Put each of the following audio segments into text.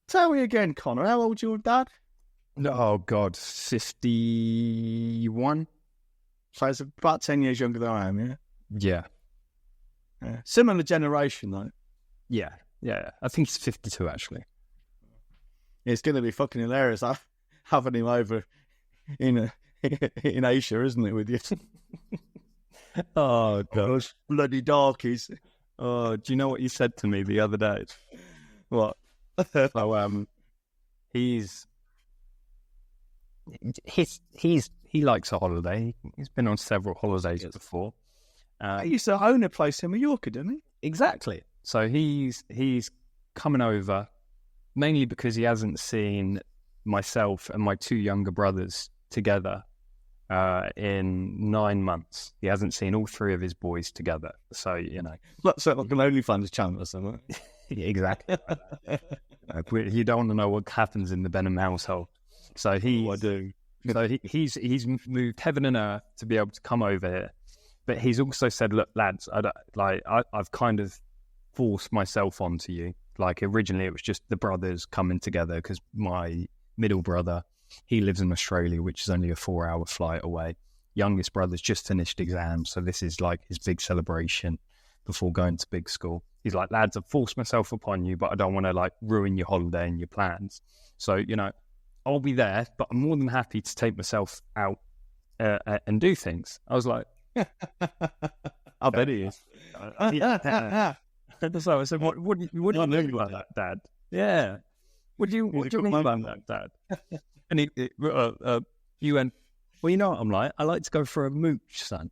Tell me again, Connor, how old's your dad? Oh, God, 51? So it's about 10 years younger than I am, Yeah. yeah. Similar generation, though. Yeah. I think he's 52, actually. It's going to be fucking hilarious having him over in Asia, isn't it, with you? Oh, God. Those bloody darkies. Oh, do you know what he said to me the other day? What? So, he likes a holiday. He's been on several holidays before. He used to own a place in Mallorca, didn't he? Exactly. So he's coming over mainly because he hasn't seen myself and my two younger brothers together in 9 months. He hasn't seen all three of his boys together. So, That's like an OnlyFans channel or something. Exactly. You don't want to know what happens in the Benham household. So I do. So he's moved heaven and earth to be able to come over here. But he's also said, look, lads, I've kind of forced myself onto you. Like originally it was just the brothers coming together because my middle brother, he lives in Australia, which is only a 4-hour flight away. Youngest brother's just finished exams. So this is like his big celebration before going to big school. He's like, lads, I've forced myself upon you, but I don't want to like ruin your holiday and your plans. So, I'll be there, but I'm more than happy to take myself out and do things. I was like, I bet he is. So I said, what do you think about that, Dad? Yeah. What do you mean about that, Dad? And you went, well, you know what I'm like? I like to go for a mooch, son.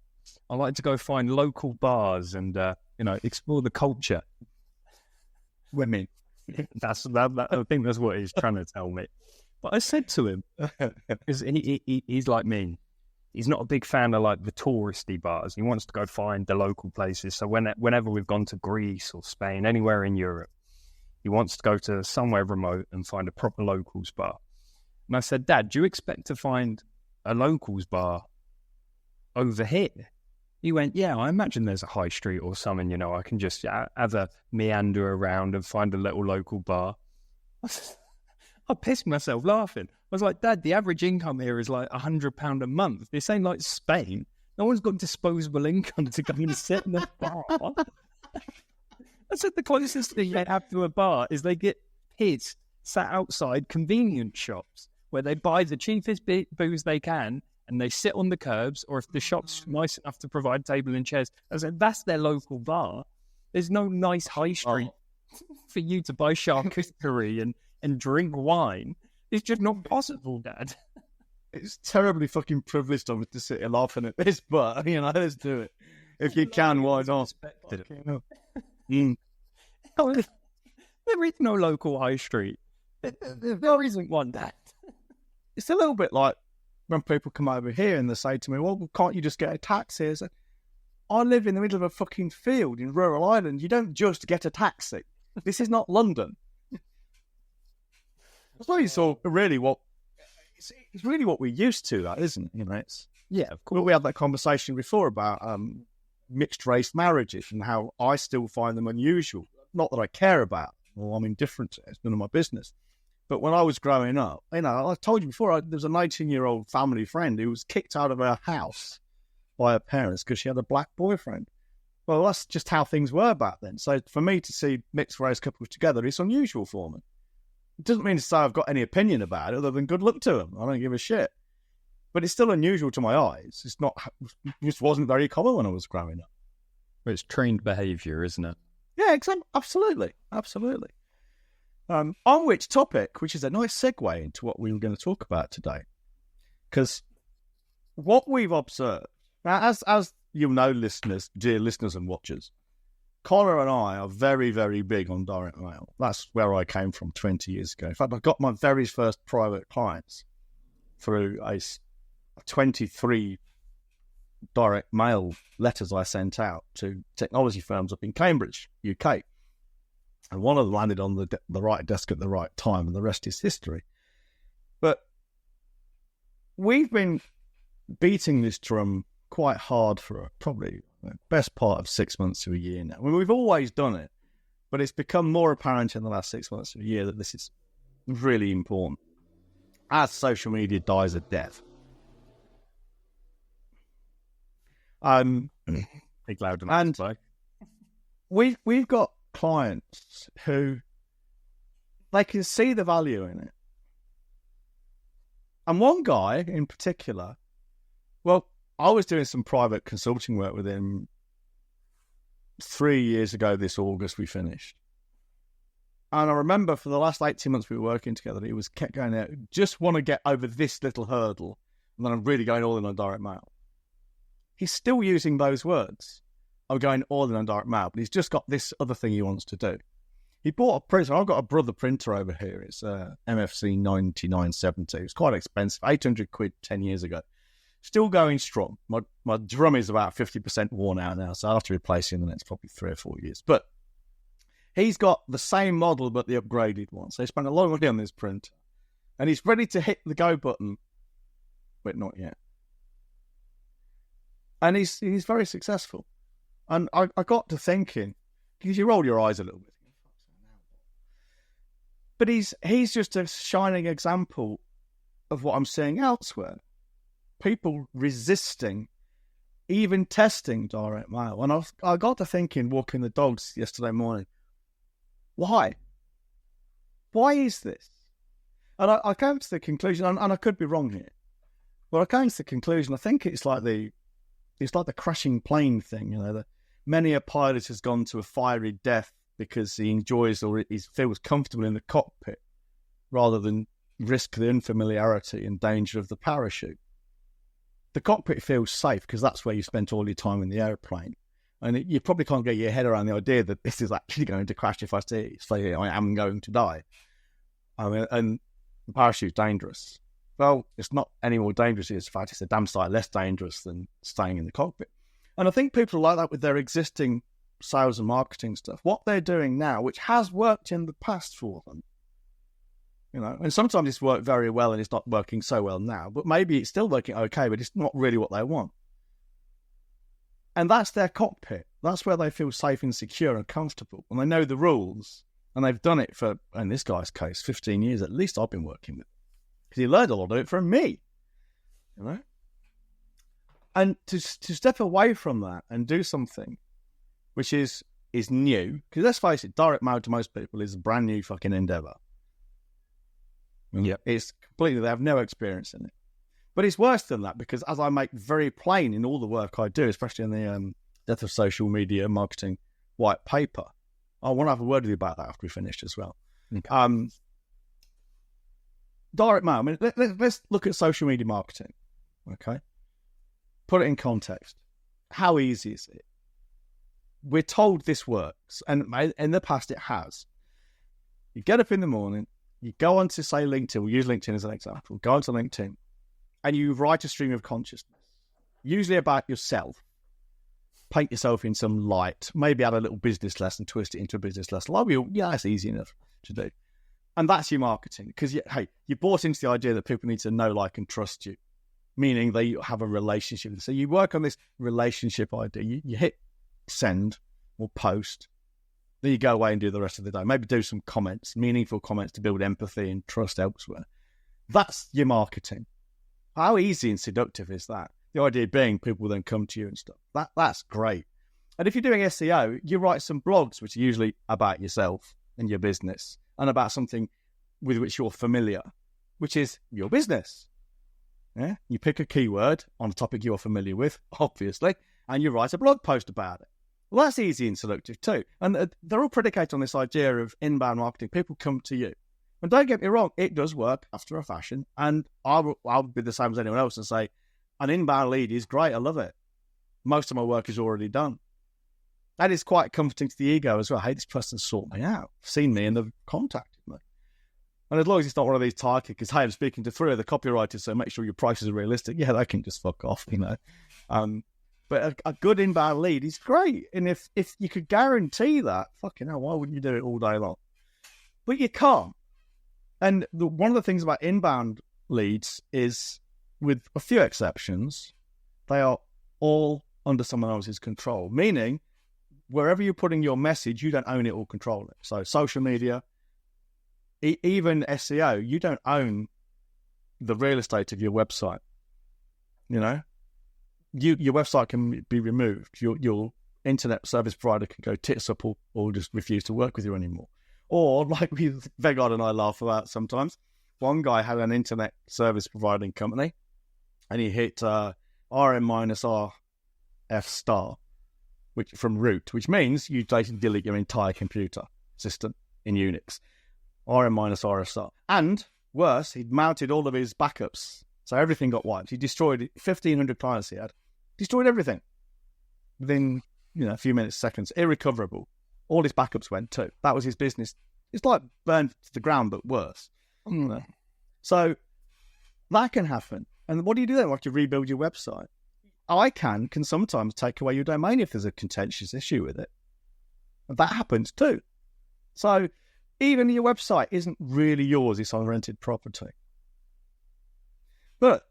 I like to go find local bars and, explore the culture. Women. I think that's what he's trying to tell me. But I said to him, because he's like me. He's not a big fan of like the touristy bars. He wants to go find the local places. So whenever we've gone to Greece or Spain, anywhere in Europe, he wants to go to somewhere remote and find a proper locals bar. And I said, Dad, do you expect to find a locals bar over here? He went, yeah, I imagine there's a high street or something, I can just have a meander around and find a little local bar. I pissed myself laughing. I was like, Dad, the average income here is like £100 a month. This ain't like Spain. No one's got disposable income to go and sit in the bar. I said the closest thing they have to a bar is they get kids sat outside convenience shops where they buy the cheapest booze they can and they sit on the curbs, or if the shop's nice enough to provide table and chairs. I said, that's their local bar. There's no nice high street for you to buy charcuterie and drink wine. It's just not possible, Dad. It's terribly fucking privileged of us to sit here laughing at this, but, let's do it. If you can, why not? There is no local high street. There isn't one, Dad. It's a little bit like when people come over here and they say to me, well, can't you just get a taxi? I live in the middle of a fucking field in rural Ireland. You don't just get a taxi. This is not London. That's why you saw really it's really what we're used to, that, isn't it? Yeah, of course. We had that conversation before about mixed race marriages and how I still find them unusual. Not that I care about or I'm indifferent to it. It's none of my business. But when I was growing up, I told you before, there was an 18-year-old family friend who was kicked out of her house by her parents because she had a black boyfriend. Well, that's just how things were back then. So for me to see mixed race couples together, it's unusual for me. It doesn't mean to say I've got any opinion about it other than good luck to them. I don't give a shit. But it's still unusual to my eyes. It just wasn't very common when I was growing up. Well, it's trained behaviour, isn't it? Yeah, exactly. Absolutely. On which topic, which is a nice segue into what we were going to talk about today. Because what we've observed, now, as you know, listeners, dear listeners and watchers, Connor and I are very, very big on direct mail. That's where I came from 20 years ago. In fact, I got my very first private clients through a 23 direct mail letters I sent out to technology firms up in Cambridge, UK. And one of them landed on the right desk at the right time, and the rest is history. But we've been beating this drum quite hard for probably the best part of 6 months to a year now. I mean, we've always done it, but it's become more apparent in the last 6 months to a year that this is really important. As social media dies a death. Big loud enough. And we've got clients who they can see the value in it. And one guy in particular, well, I was doing some private consulting work with him 3 years ago this August we finished. And I remember for the last 18 months we were working together, he was kept going out, just want to get over this little hurdle, and then I'm really going all in on direct mail. He's still using those words. I'm going all in on direct mail, but he's just got this other thing he wants to do. He bought a printer. I've got a brother printer over here. It's a MFC 9970. It's quite expensive, 800 quid 10 years ago. Still going strong. My drum is about 50% worn out now, so I'll have to replace it in the next probably 3 or 4 years. But he's got the same model, but the upgraded one. So he spent a lot of money on this printer. And he's ready to hit the go button, but not yet. And he's very successful. And I got to thinking, because you roll your eyes a little bit. But he's just a shining example of what I'm seeing elsewhere. People resisting, even testing direct mail. And I got to thinking, walking the dogs yesterday morning, why? Why is this? And I came to the conclusion, and I could be wrong here, but I came to the conclusion, I think it's like the crashing plane thing, you know, many a pilot has gone to a fiery death because he enjoys or he feels comfortable in the cockpit rather than risk the unfamiliarity and danger of the parachute. The cockpit feels safe because that's where you spent all your time in the airplane. And you probably can't get your head around the idea that this is actually going to crash if I am going to die. I mean, and the parachute's dangerous. Well, it's not any more dangerous. In fact, it's a damn sight less dangerous than staying in the cockpit. And I think people are like that with their existing sales and marketing stuff. What they're doing now, which has worked in the past for them, you know, and sometimes it's worked very well and it's not working so well now, but maybe it's still working okay, but it's not really what they want. And that's their cockpit. That's where they feel safe and secure and comfortable. And they know the rules. And they've done it for, in this guy's case, 15 years at least I've been working with. Because he learned a lot of it from me. You know? And to step away from that and do something which is new, because let's face it, direct mail to most people is a brand new fucking endeavour. Yeah, it's completely, they have no experience in it. But it's worse than that, because as I make very plain in all the work I do, especially in the Death of Social Media Marketing white paper, I want to have a word with you about that after we finish as well. Okay. Direct mail, I mean, let's look at social media marketing, okay? Put it in context. How easy is it? We're told this works, and in the past it has. You get up in the morning, you go on to, say, LinkedIn, we'll use LinkedIn as an example, go onto LinkedIn, and you write a stream of consciousness, usually about yourself. Paint yourself in some light, maybe add a little business lesson, twist it into a business lesson. Yeah, that's easy enough to do. And that's your marketing, because, you bought into the idea that people need to know, like, and trust you, meaning they have a relationship. So you work on this relationship idea. You hit send or post, then you go away and do the rest of the day. Maybe do some comments, meaningful comments to build empathy and trust elsewhere. That's your marketing. How easy and seductive is that? The idea being people will then come to you and stuff. That's great. And if you're doing SEO, you write some blogs, which are usually about yourself and your business, and about something with which you're familiar, which is your business. Yeah, you pick a keyword on a topic you're familiar with, obviously, and you write a blog post about it. Well, that's easy and seductive too. And they're all predicated on this idea of inbound marketing. People come to you. And don't get me wrong, it does work after a fashion. And I'll be the same as anyone else and say, an inbound lead is great. I love it. Most of my work is already done. That is quite comforting to the ego as well. Hey, this person sought me out, seen me, and they've contacted me. And as long as it's not one of these tire kickers, hey, I'm speaking to 3 of the copywriters, so make sure your prices are realistic. Yeah, they can just fuck off, you know. But a good inbound lead is great. And if you could guarantee that, fucking hell, why wouldn't you do it all day long? But you can't. And one of the things about inbound leads is, with a few exceptions, they are all under someone else's control. Meaning, wherever you're putting your message, you don't own it or control it. So social media, even SEO, you don't own the real estate of your website. You know, your website can be removed. Your internet service provider can go tits up or just refuse to work with you anymore. Or like Vegard and I laugh about sometimes. One guy had an internet service providing company, and he hit RM-RF star, which from root, which means you basically delete your entire computer system in Unix. RM-RF star, and worse, he'd mounted all of his backups, so everything got wiped. He destroyed 1,500 clients. He had destroyed everything within a few minutes, seconds, irrecoverable. All his backups went too. That was his business. It's like burned to the ground, but worse. So that can happen. And what do you do then? You have to rebuild your website. I can sometimes take away your domain if there's a contentious issue with it. And that happens too. So even your website isn't really yours. It's on rented property. But,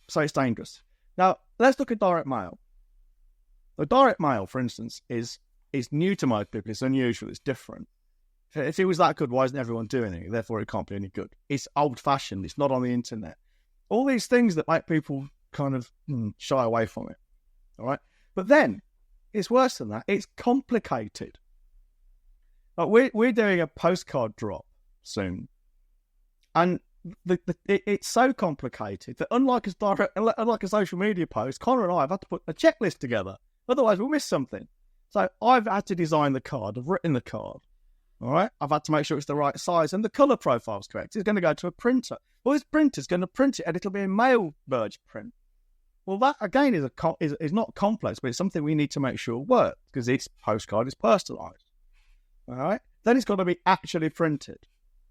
so it's dangerous. Now, let's look at direct mail. The direct mail, for instance, is new to most people. It's unusual. It's different. If it was that good, why isn't everyone doing it? Therefore, it can't be any good. It's old-fashioned. It's not on the internet. All these things that make people kind of shy away from it. All right? But then, it's worse than that. It's complicated. Like we're doing a postcard drop soon. And it's so complicated that unlike a social media post, Connor and I have had to put a checklist together. Otherwise, we'll miss something. So I've had to design the card. I've written the card. All right? I've had to make sure it's the right size and the colour profile is correct. It's going to go to a printer. Well, this printer's going to print it and it'll be a mail merge print. Well, that, again, is not complex, but it's something we need to make sure works because each postcard is personalised. All right? Then it's got to be actually printed.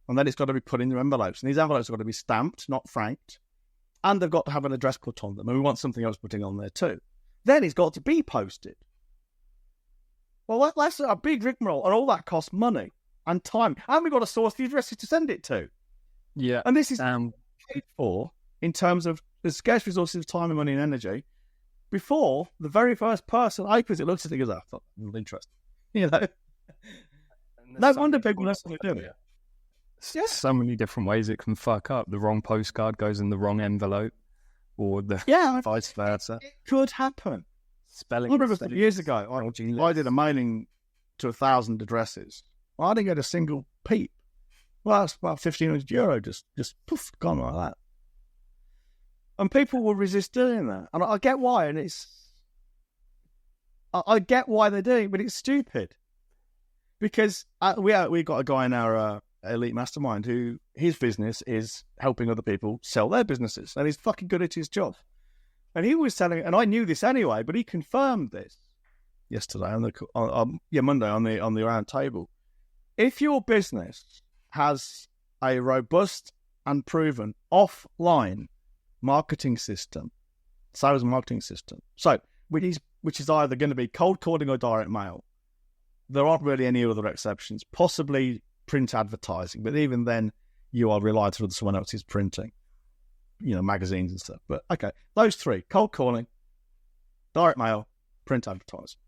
And then it's got to be put in the envelopes. And these envelopes have got to be stamped, not franked. And they've got to have an address put on them. And we want something else putting on there too. Then it's got to be posted. Well, that's a big rigmarole. And all that costs money and time. And we've got to source the addresses to send it to. Yeah. And this is paid for in terms of the scarce resources of time and money and energy before the very first person opens it, looks at it and goes, "Oh, that's interesting." You know? No wonder people don't want to do it. Yes, so many different ways it can fuck up. The wrong postcard goes in the wrong envelope, or the vice versa. It could happen. Spelling. I remember years ago, I did a mailing to 1,000 addresses. I didn't get a single peep. Well, that's about €1,500 just poof, gone like that. And people will resist doing that, and I get why. And I get why they're doing it, but it's stupid. Because we got a guy in our elite mastermind who his business is helping other people sell their businesses, and he's fucking good at his job. And he was telling, and I knew this anyway, but he confirmed this yesterday Monday on the round table. If your business has a robust and proven offline marketing system, sales marketing system, so which is either going to be cold calling or direct mail. There aren't really any other exceptions, possibly print advertising, but even then you are reliant on someone else's printing, magazines and stuff. But okay, those three: cold calling, direct mail, print advertising.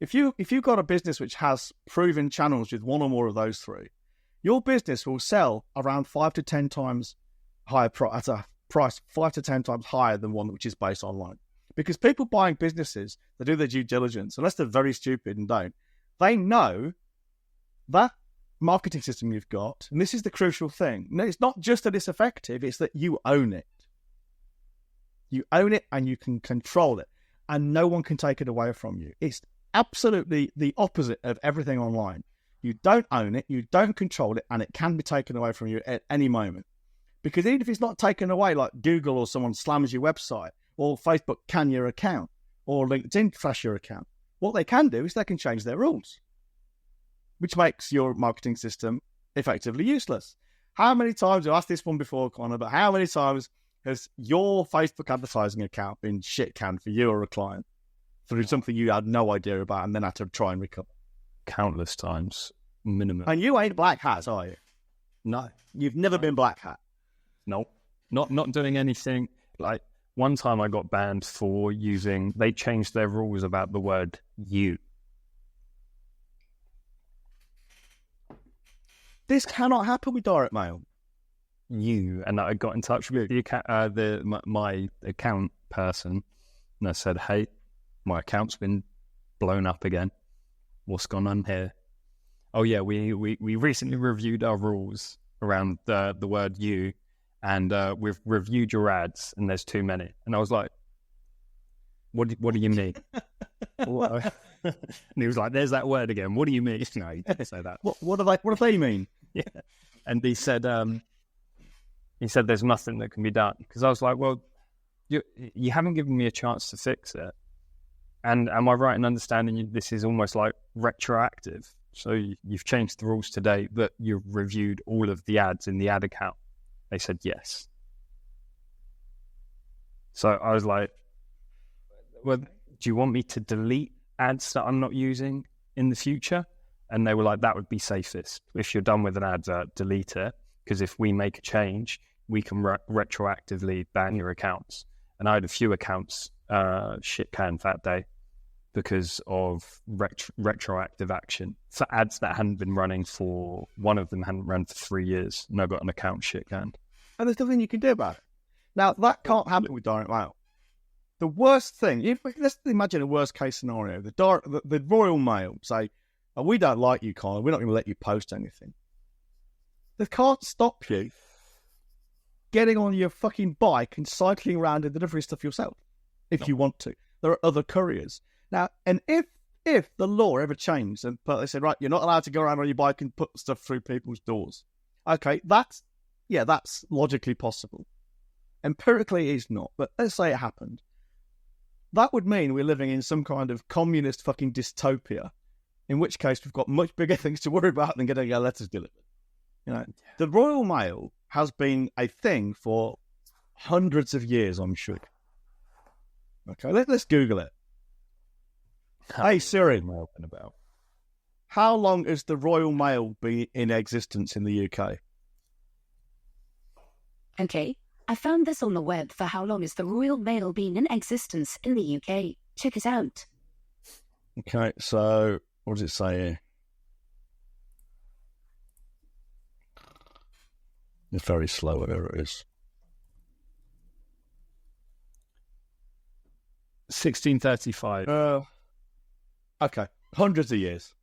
If you've got a business which has proven channels with one or more of those three, your business will sell around 5 to 10 times higher at a price 5 to 10 times higher than one which is based online. Because people buying businesses, they do their due diligence, unless they're very stupid and don't. They know that marketing system you've got, and this is the crucial thing. It's not just that it's effective, it's that you own it. You own it and you can control it, and no one can take it away from you. It's absolutely the opposite of everything online. You don't own it, you don't control it, and it can be taken away from you at any moment. Because even if it's not taken away, like Google or someone slams your website, or Facebook can your account, or LinkedIn crash your account, what they can do is they can change their rules, which makes your marketing system effectively useless. How many times, I've asked this one before, Connor, but how many times has your Facebook advertising account been shit canned for you or a client through something you had no idea about and then had to try and recover? Countless times, minimum. And you ain't black hats, are you? No. You've never been black hat? No. Not doing anything. Like, one time I got banned for they changed their rules about the word "you." This cannot happen with direct mail. And I got in touch with my account person, and I said, "Hey, my account's been blown up again. What's gone on here?" "Oh yeah, we recently reviewed our rules around the word you, and we've reviewed your ads, and there's too many." And I was like, What do you mean?" And he was like, "There's that word again. What do you mean?" No, he didn't say that. What do they mean? Yeah. And he said there's nothing that can be done. Because I was like, well, you haven't given me a chance to fix it. And am I right in understanding this is almost like retroactive? So you've changed the rules today, but you've reviewed all of the ads in the ad account. They said yes. So I was like, well, do you want me to delete ads that I'm not using in the future? And they were like, that would be safest. If you're done with an advert, delete it. Because if we make a change, we can retroactively ban your accounts. And I had a few accounts shit canned that day because of retroactive action for ads that hadn't been running for, one of them hadn't run for 3 years, and I got an account shit canned. And there's nothing you can do about it. Now, that can't happen with direct mail. The worst thing, let's imagine a worst case scenario. The Royal Mail say, "Oh, we don't like you, Colin. We're not going to let you post anything." They can't stop you getting on your fucking bike and cycling around and delivering stuff yourself if you want to. There are other couriers. Now, and if the law ever changed and they said, right, you're not allowed to go around on your bike and put stuff through people's doors. Okay, that's logically possible. Empirically, it's not. But let's say it happened. That would mean we're living in some kind of communist fucking dystopia, in which case we've got much bigger things to worry about than getting our letters delivered. You know, the Royal Mail has been a thing for hundreds of years, I'm sure. Okay, let's Google it. Hey Siri, how long has the Royal Mail been in existence in the UK? Okay, I found this on the web for how long has the Royal Mail been in existence in the UK. Check it out. Okay, so what does it say here? It's very slow, whatever it is. 1635. Okay, hundreds of years.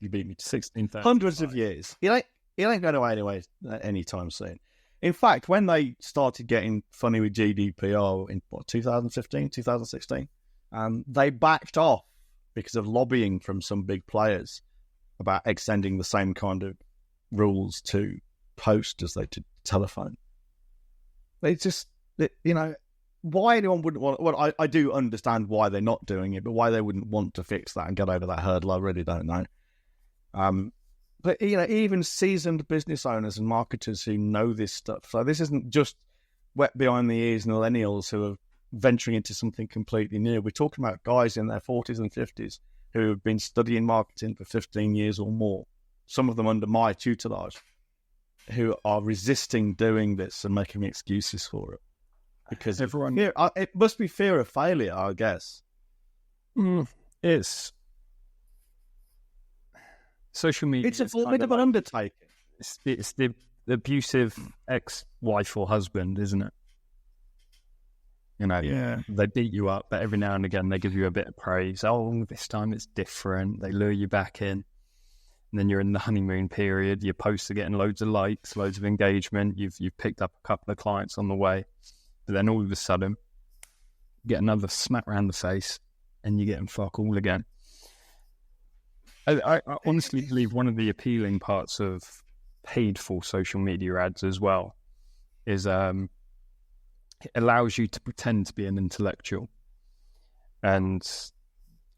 You beat me to 1635. Hundreds of years. It ain't going away anyway anytime soon. In fact, when they started getting funny with GDPR in 2015, 2016, they backed off because of lobbying from some big players about extending the same kind of rules to post as they did telephone. They just, why anyone wouldn't want. Well, I do understand why they're not doing it, but why they wouldn't want to fix that and get over that hurdle, I really don't know. But even seasoned business owners and marketers who know this stuff. So this isn't just wet behind the ears millennials who are venturing into something completely new. We're talking about guys in their 40s and 50s who have been studying marketing for 15 years or more. Some of them under my tutelage, who are resisting doing this and making excuses for it. Because it must be fear of failure, I guess. It's social media. It's a formidable undertaking. It's the abusive ex-wife or husband, isn't it? Yeah. They beat you up, but every now and again they give you a bit of praise. Oh, this time it's different. They lure you back in. And then you're in the honeymoon period. Your posts are getting loads of likes, loads of engagement. You've picked up a couple of clients on the way. But then all of a sudden, you get another smack around the face and you're getting fuck all again. I honestly believe one of the appealing parts of paid for social media ads as well is it allows you to pretend to be an intellectual. And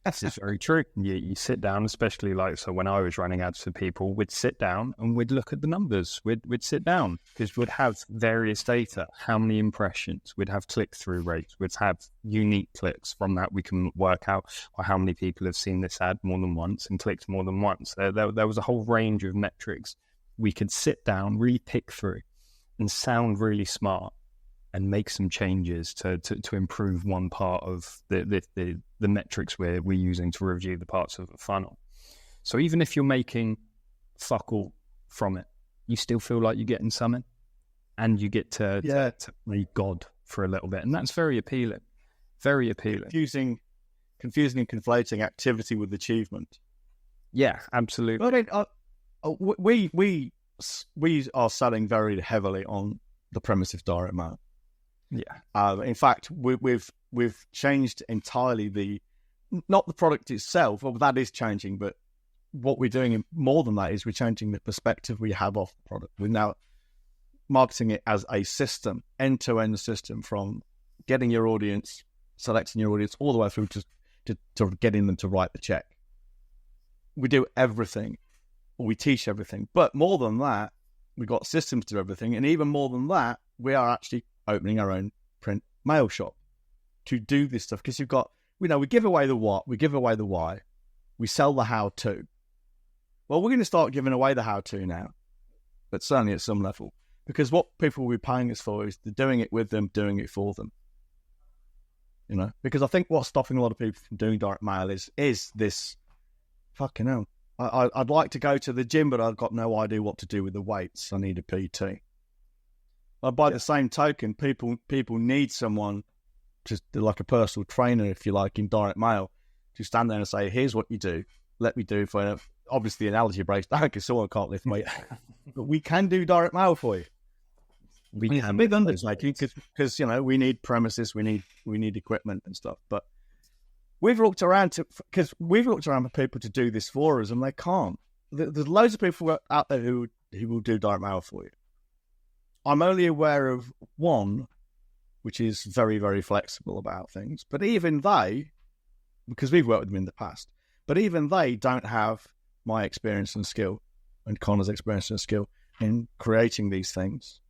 this is very true. You sit down, especially so when I was running ads for people, we'd sit down and we'd look at the numbers. We'd sit down because we'd have various data, how many impressions, we'd have click-through rates, we'd have unique clicks. From that, we can work out how many people have seen this ad more than once and clicked more than once. There was a whole range of metrics. We could sit down, really pick through and sound really smart and make some changes to improve one part of the metrics we're using to review the parts of the funnel. So even if you're making fuck all from it, you still feel like you're getting something, and you get to play God for a little bit, and that's very appealing. Very appealing. Confusing and conflating activity with achievement. Yeah, absolutely. But we are selling very heavily on the premise of direct mail. Yeah. In fact, we've changed entirely not the product itself. Well, that is changing, but what we're doing more than that is we're changing the perspective we have of the product. We're now marketing it as a system, end-to-end system, from getting your audience, selecting your audience, all the way through to getting them to write the check. We do everything. We teach everything. But more than that, we've got systems to do everything. And even more than that, we are actually opening our own print mail shop to do this stuff. Because we give away the what, we give away the why, we sell the how-to. Well, we're going to start giving away the how-to now, but certainly at some level. Because what people will be paying us for is they're doing it with them, doing it for them. Because I think what's stopping a lot of people from doing direct mail is this, fucking hell, I'd like to go to the gym, but I've got no idea what to do with the weights. I need a PT. But by the same token, people need someone, just like a personal trainer, if you like, in direct mail, to stand there and say, here's what you do. Let me do it for you. Obviously, the analogy breaks down because someone can't lift weight. But we can do direct mail for you. It's a big undertaking because we need premises, we need equipment and stuff. But we've looked around for people to do this for us, and they can't. There's loads of people out there who will do direct mail for you. I'm only aware of one, which is very, very flexible about things. But even they, because we've worked with them in the past, but even they don't have my experience and skill, and Connor's experience and skill in creating these things.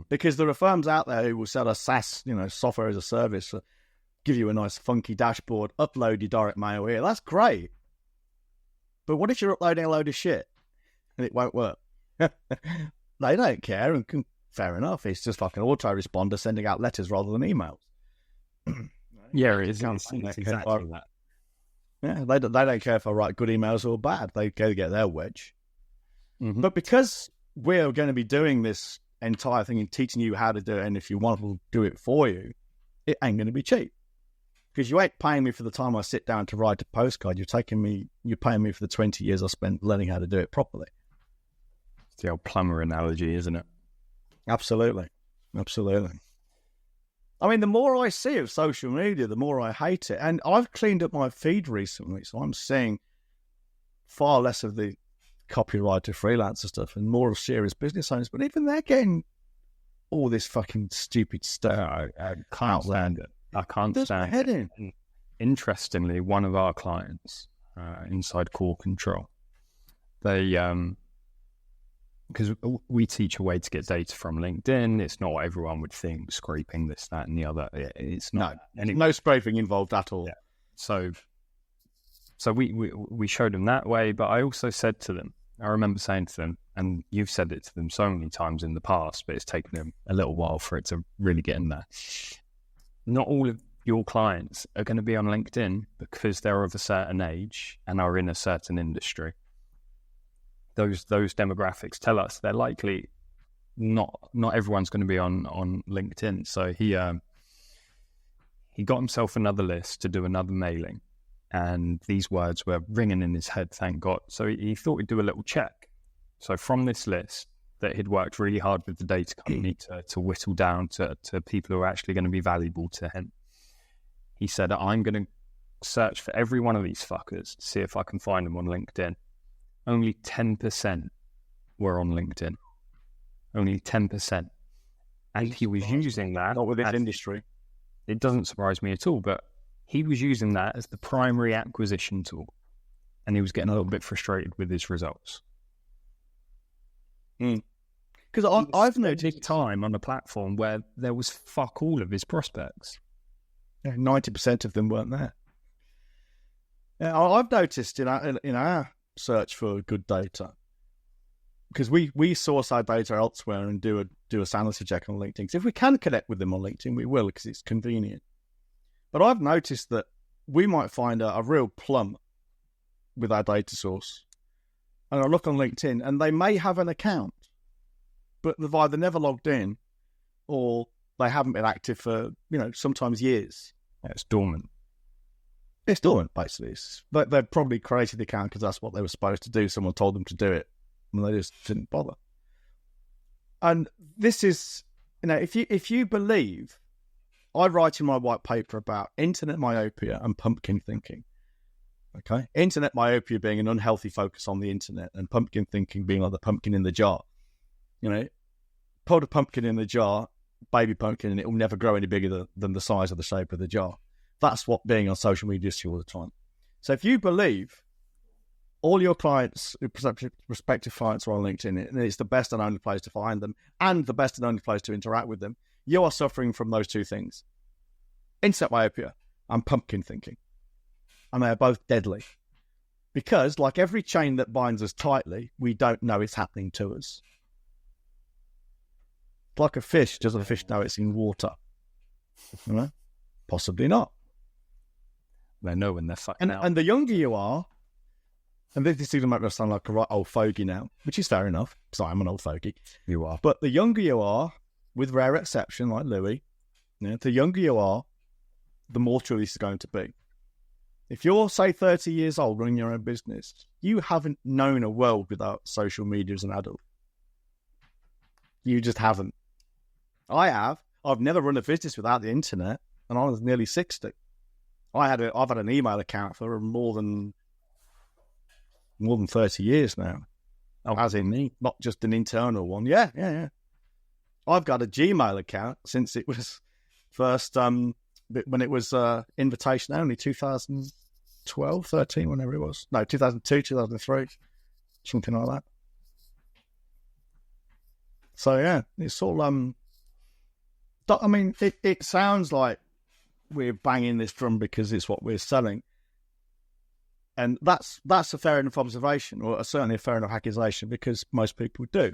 Because there are firms out there who will sell a SaaS, software as a service, give you a nice funky dashboard, upload your direct mail here. That's great. But what if you're uploading a load of shit and it won't work? They don't care, and fair enough. It's just like an autoresponder sending out letters rather than emails. Yeah, it is. It's exactly that. Yeah, they don't care if I write good emails or bad. They go get their wedge. Mm-hmm. But because we're going to be doing this entire thing and teaching you how to do it, and if you want to do it for you, it ain't going to be cheap. Because you ain't paying me for the time I sit down to write a postcard. You're paying me for the 20 years I spent learning how to do it properly. It's the old plumber analogy, isn't it? Absolutely. I mean, the more I see of social media, the more I hate it. And I've cleaned up my feed recently, so I'm seeing far less of the copywriter, freelancer stuff, and more of serious business owners. But even they're getting all this fucking stupid stuff. I can't stand it. I can't stand it. And interestingly, one of our clients, inside Core Control, they because we teach a way to get data from LinkedIn. It's not what everyone would think, scraping this, that, and the other. It's not. No scraping involved at all. Yeah. So we showed them that way, but I also said to them, I remember saying to them, and you've said it to them so many times in the past, but it's taken them a little while for it to really get in there. Not all of your clients are going to be on LinkedIn because they're of a certain age and are in a certain industry. Those demographics tell us they're likely not everyone's going to be on LinkedIn. So he got himself another list to do another mailing, and these words were ringing in his head, thank God. So he thought he'd do a little check. So from this list that he'd worked really hard with the data company to whittle down to people who are actually going to be valuable to him, he said, I'm going to search for every one of these fuckers to see if I can find them on LinkedIn. Only 10% were on LinkedIn. Only 10%. And he was using that. Not within industry. It doesn't surprise me at all, but he was using that as the primary acquisition tool. And he was getting a little bit frustrated with his results. Because I've noticed time on a platform where there was fuck all of his prospects. 90% of them weren't there. I've noticed in our search for good data, because we source our data elsewhere and do a sanity check on LinkedIn. So if we can connect with them on LinkedIn, we will, because it's convenient. But I've noticed that we might find a real plum with our data source, and I look on LinkedIn, and they may have an account, but they've either never logged in or they haven't been active for, sometimes years. Yeah, it's dormant. It's dormant, basically. They've probably created the account because that's what they were supposed to do. Someone told them to do it, and they just didn't bother. And this is, if you believe, I write in my white paper about internet myopia and pumpkin thinking. Okay, internet myopia being an unhealthy focus on the internet, and pumpkin thinking being like the pumpkin in the jar. Put a pumpkin in the jar, baby pumpkin, and it will never grow any bigger than the size of the shape of the jar. That's what being on social media is all the time. So if you believe all your clients, prospective clients are on LinkedIn, and it's the best and only place to find them, and the best and only place to interact with them, you are suffering from those two things: internet myopia and pumpkin thinking. And they are both deadly. Because, like every chain that binds us tightly, we don't know it's happening to us. It's like a fish. Does a fish know it's in water? Possibly not. They know when they're fucking out. And the younger you are, and this is going to make me sound like a right old fogey now, which is fair enough, because I am an old fogey. You are. But the younger you are, with rare exception like Louis, the younger you are, the more true this is going to be. If you're, say, 30 years old running your own business, you haven't known a world without social media as an adult. You just haven't. I have. I've never run a business without the internet, and I was nearly 60. I've had an email account for more than 30 years now. Oh, as in me, not just an internal one. Yeah. I've got a Gmail account since it was first, when it was invitation only, 2012, 13, whenever it was. No, 2002, 2003, something like that. So yeah, it's all, it sounds like we're banging this drum because it's what we're selling. And that's a fair enough observation, or certainly a fair enough accusation, because most people do.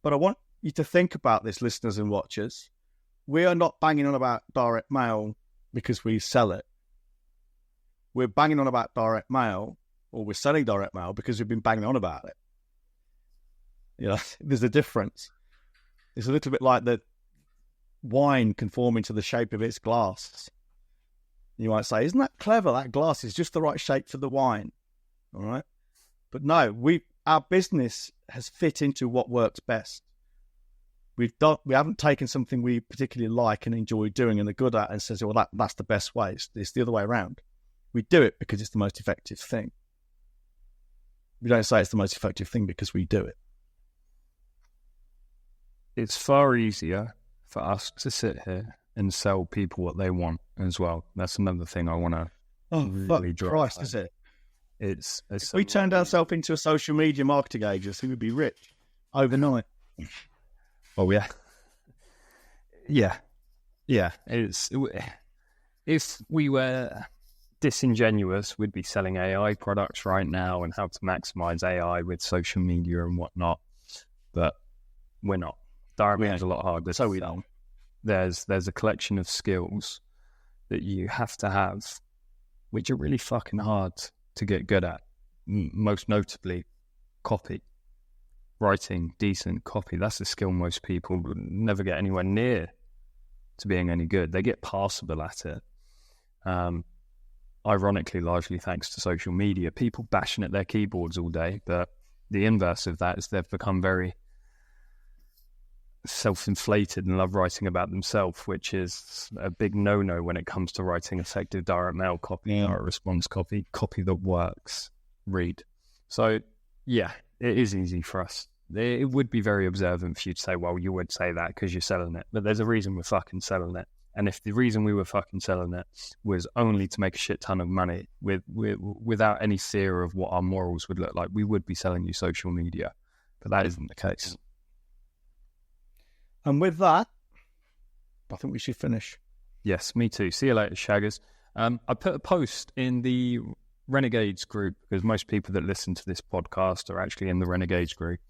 But I want you to think about this, listeners and watchers. We are not banging on about direct mail because we sell it. We're banging on about direct mail, or we're selling direct mail because we've been banging on about it. There's a difference. It's a little bit like the wine conforming to the shape of its glass. You might say, isn't that clever? That glass is just the right shape for the wine. All right. But no, our business has fit into what works best. We haven't taken something we particularly like and enjoy doing and are good at and says, well, that's the best way. It's the other way around. We do it because it's the most effective thing. We don't say it's the most effective thing because we do it. It's far easier for us to sit here and sell people what they want as well. That's another thing I want to really drive. Christ, home. Is it? It's if we turned ourselves into a social media marketing agency, we'd be rich overnight. Oh yeah. If we were disingenuous, we'd be selling AI products right now and how to maximize AI with social media and whatnot. But we're not. Direct mail is a lot harder. So we don't. There's a collection of skills that you have to have, which are really fucking hard to get good at. Most notably, copy. Writing decent copy. That's a skill most people never get anywhere near to being any good. They get passable at it. Ironically, largely thanks to social media. People bashing at their keyboards all day, but the inverse of that is they've become very self-inflated and love writing about themselves, which is a big no-no when it comes to writing effective direct mail copy or response copy that works. Read. So yeah, it is easy for us. It would be very observant for you to say, well, you would say that because you're selling it, but there's a reason we're fucking selling it. And if the reason we were fucking selling it was only to make a shit ton of money without any fear of what our morals would look like, we would be selling you social media, but that isn't the case. And with that, I think we should finish. Yes, me too. See you later, Shaggers. I put a post in the Renegades group because most people that listen to this podcast are actually in the Renegades group.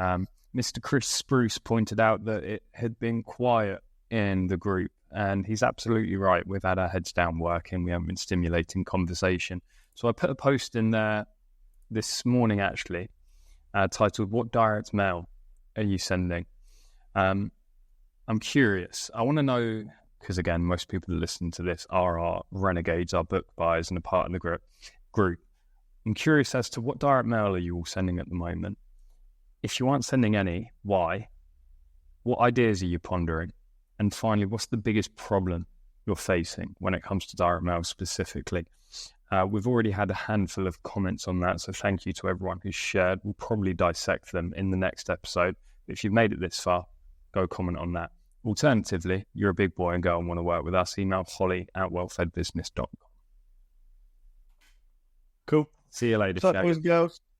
Mr. Chris Spruce pointed out that it had been quiet in the group, and he's absolutely right. We've had our heads down working. We haven't been stimulating conversation. So I put a post in there this morning, actually, titled, "What direct mail are you sending?" I'm curious. I want to know, because again, most people that listen to this are our renegades, our book buyers, and a part of the group. I'm curious as to what direct mail are you all sending at the moment? If you aren't sending any, why? What ideas are you pondering? And finally, what's the biggest problem you're facing when it comes to direct mail specifically? We've already had a handful of comments on that, so thank you to everyone who's shared. We'll probably dissect them in the next episode. If you've made it this far, go comment on that. Alternatively, you're a big boy and girl and want to work with us, email holly@wellfedbusiness.com. Cool. See you later, What's up, Shag. boys and girls?